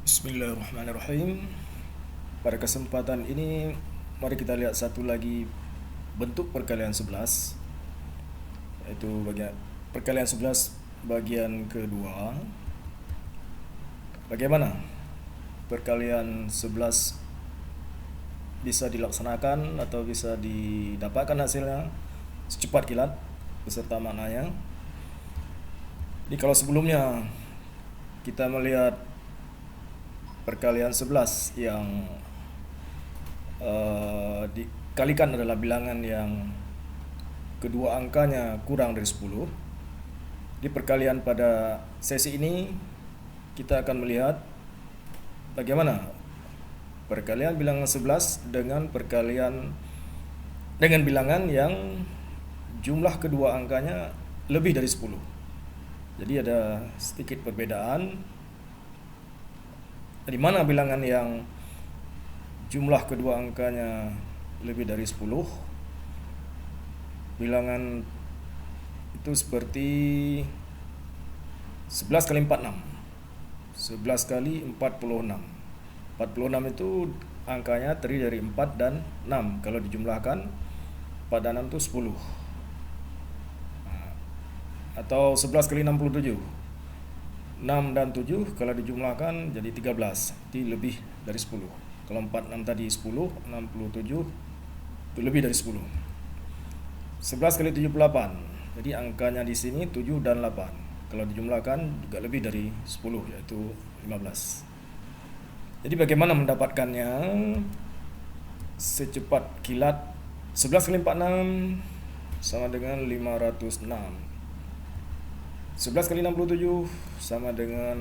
Bismillahirrahmanirrahim. Pada kesempatan ini mari kita lihat satu lagi bentuk perkalian 11, yaitu bagian perkalian 11 bagian kedua. Bagaimana perkalian 11 bisa dilaksanakan atau bisa didapatkan hasilnya secepat kilat beserta maknanya. Jadi kalau sebelumnya kita melihat perkalian 11 yang dikalikan adalah bilangan yang kedua angkanya kurang dari 10. Di perkalian pada sesi ini kita akan melihat bagaimana perkalian bilangan 11 dengan bilangan yang jumlah kedua angkanya lebih dari 10. Jadi ada sedikit perbedaan di mana bilangan yang jumlah kedua angkanya lebih dari 10. Bilangan itu seperti 11 kali 46. 11 kali 46. 46 itu angkanya terdiri dari 4 dan 6. Kalau dijumlahkan 4 dan 6 itu 10. Atau 11 kali 67. 6 dan 7 kalau dijumlahkan jadi 13. Jadi lebih dari 10. Kalau 46 tadi 10, 67 itu lebih dari 10. 11 kali 78. Jadi angkanya di sini 7 dan 8. Kalau dijumlahkan juga lebih dari 10, yaitu 15. Jadi bagaimana mendapatkannya secepat kilat? 11 kali 46 sama dengan 506. 11 kali 67 sama dengan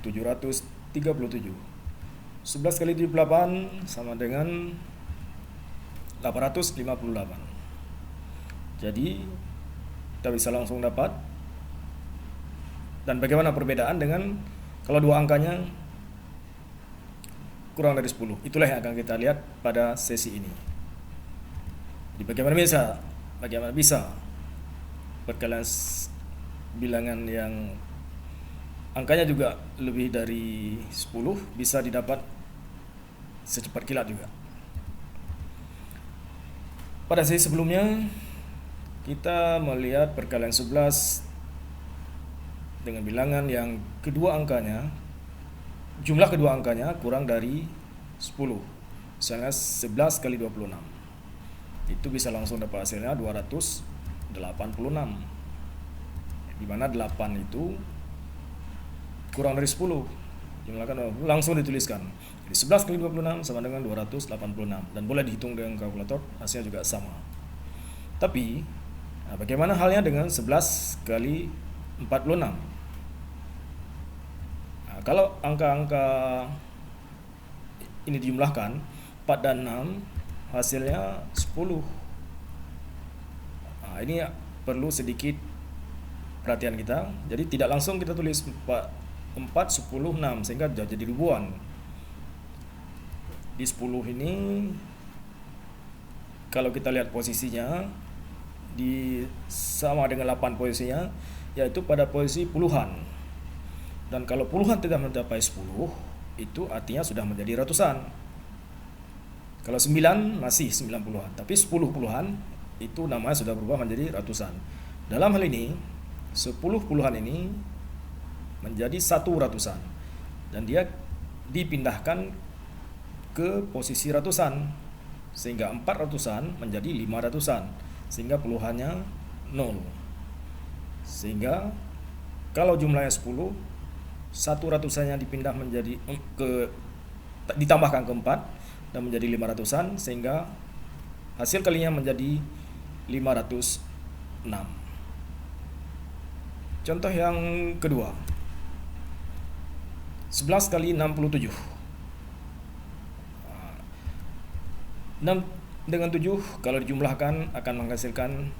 737. 11 kali 78 sama dengan 858. Jadi kita bisa langsung dapat. Dan bagaimana perbedaan dengan kalau dua angkanya kurang dari 10? Itulah yang akan kita lihat pada sesi ini. Jadi bagaimana bisa perkalian bilangan yang angkanya juga lebih dari 10 bisa didapat secepat kilat juga. Pada sesi sebelumnya kita melihat perkalian 11 dengan bilangan yang jumlah kedua angkanya kurang dari 10. Misalnya 11 kali 26. Itu bisa langsung dapat hasilnya 286. Di mana 8 itu kurang dari 10. Jumlahkan langsung dituliskan. Jadi 11 kali 26 sama dengan 286 dan boleh dihitung dengan kalkulator, hasilnya juga sama. Tapi bagaimana halnya dengan 11 kali 46? Kalau angka-angka ini dijumlahkan 4 dan 6 hasilnya 10. Ini perlu sedikit perhatian kita. Jadi tidak langsung kita tulis 4, 10, 6 sehingga jadi ribuan. Di 10 ini kalau kita lihat posisinya sama dengan 8 posisinya, yaitu pada posisi puluhan. Dan kalau puluhan tidak mencapai 10, itu artinya sudah menjadi ratusan. Kalau 9 masih 90-an, tapi 10 puluhan itu namanya sudah berubah menjadi ratusan. Dalam hal ini 10 puluhan ini menjadi 1 ratusan dan dia dipindahkan ke posisi ratusan sehingga 4 ratusan menjadi 5 ratusan sehingga puluhannya 0. Sehingga kalau jumlahnya 10, 1 ratusannya ditambahkan ke 4 dan menjadi 5 ratusan sehingga hasil kalinya menjadi 506. Contoh yang kedua, 11 kali 67. 6 dengan 7 kalau dijumlahkan akan menghasilkan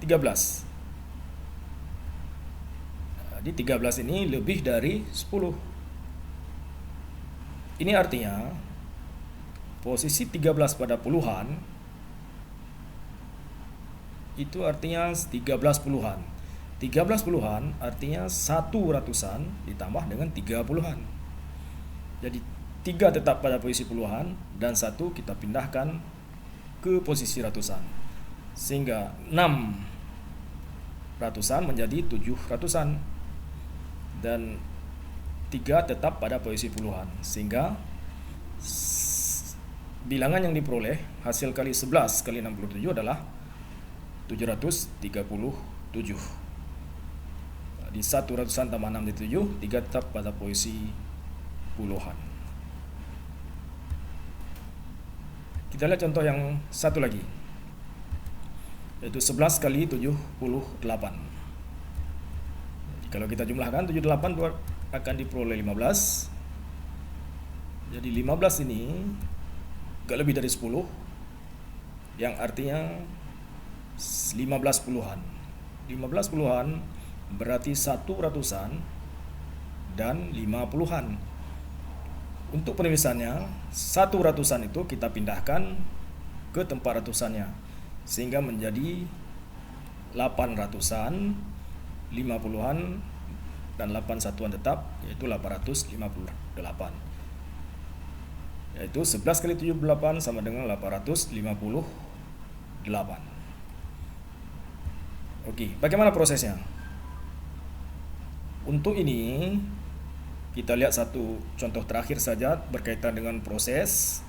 13. Jadi 13 ini lebih dari 10. Ini artinya posisi 13 pada puluhan itu artinya 13 puluhan. 13 puluhan artinya 1 ratusan ditambah dengan 3 puluhan. Jadi 3 tetap pada posisi puluhan dan 1 kita pindahkan ke posisi ratusan. Sehingga 6 ratusan menjadi 7 ratusan. Dan 3 tetap pada posisi puluhan. Sehingga bilangan yang diperoleh hasil kali 11 kali 67 adalah 737. Di 1 ratusan tambah 6 di 7, 3 tetap pada posisi puluhan. Kita lihat contoh yang satu lagi, yaitu 11 kali 78. Kalau kita jumlahkan 78 itu akan diperoleh 15. Jadi 15 ini gak lebih dari 10, yang artinya 15 puluhan. 15 puluhan berarti 1 ratusan dan 5 puluhan. Untuk penulisannya, 1 ratusan itu kita pindahkan ke tempat ratusannya, sehingga menjadi 8 ratusan, 5 puluhan, dan 8 satuan tetap, yaitu 858. Yaitu 11 kali 78 sama dengan 858. Oke, bagaimana prosesnya? Untuk ini kita lihat satu contoh terakhir saja berkaitan dengan proses,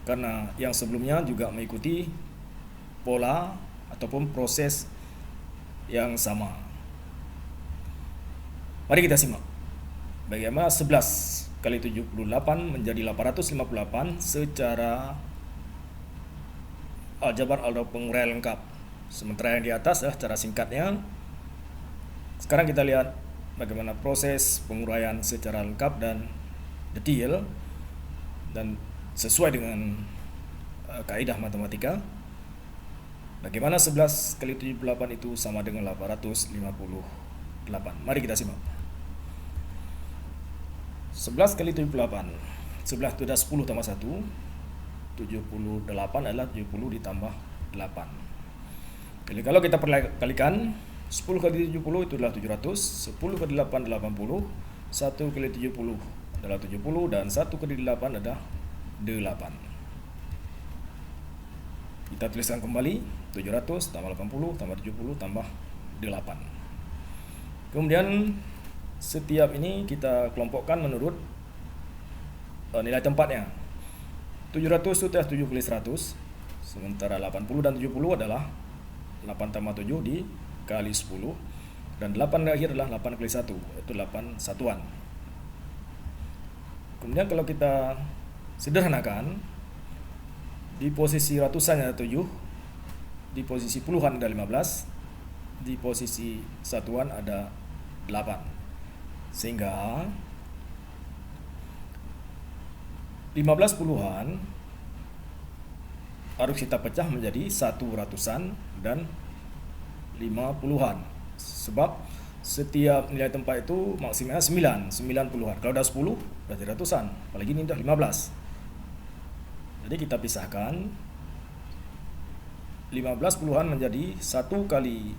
karena yang sebelumnya juga mengikuti pola ataupun proses yang sama. Mari kita simak bagaimana 11 kali 78 menjadi 858 secara aljabar atau penguraian lengkap. Sementara yang di atas adalah cara singkatnya. Sekarang kita lihat bagaimana proses penguraian secara lengkap dan detail dan sesuai dengan kaidah matematika. Bagaimana 11 kali 78 itu sama dengan 858. Mari kita simak. 11 kali 78, 11 itu adalah 10 tambah 1, 78 adalah 70 ditambah 8. Jadi kalau kita kalikan, 10 kali 70 itu adalah 700, 10 kali 8 80, 1 kali 70 adalah 70, dan 1 kali 8 adalah 8. Kita tuliskan kembali, 700 tambah 80 tambah 70 tambah 8. Kemudian setiap ini kita kelompokkan menurut nilai tempatnya. 700 itu adalah 7 kali 100, sementara 80 dan 70 adalah 8 tambah 7 dikali 10, dan 8 terakhir adalah 8 kali 1, yaitu 8 satuan. Kemudian kalau kita sederhanakan, di posisi ratusan ada 7, di posisi puluhan ada 15, di posisi satuan ada 8. Sehingga 15 puluhan harus kita pecah menjadi 1 ratusan dan 5 puluhan. Sebab setiap nilai tempat itu maksimalnya 9 puluhan. Kalau udah 10 berarti ratusan, apalagi ini udah 15. Jadi kita pisahkan 15 puluhan menjadi 1 kali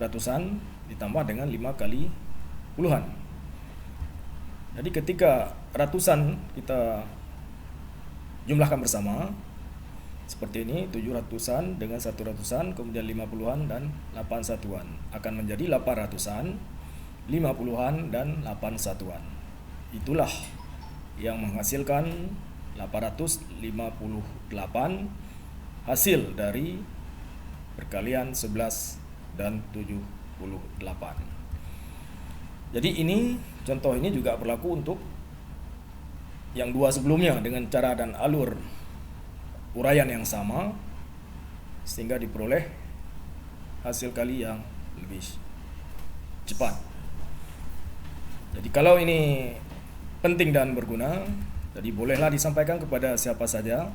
ratusan ditambah dengan 5 kali puluhan. Jadi ketika ratusan kita jumlahkan bersama seperti ini, 7 ratusan dengan 1 ratusan, kemudian 5 puluhan dan 8 satuan, akan menjadi 8 ratusan, 5 puluhan dan 8 satuan. Itulah yang menghasilkan 858 hasil dari perkalian 11 dan 78. Jadi ini contoh ini juga berlaku untuk yang dua sebelumnya dengan cara dan alur uraian yang sama, sehingga diperoleh hasil kali yang lebih cepat. Jadi kalau ini penting dan berguna, jadi bolehlah disampaikan kepada siapa saja,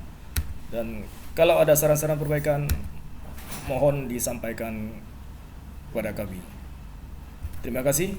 dan kalau ada saran-saran perbaikan mohon disampaikan kepada kami. Terima kasih.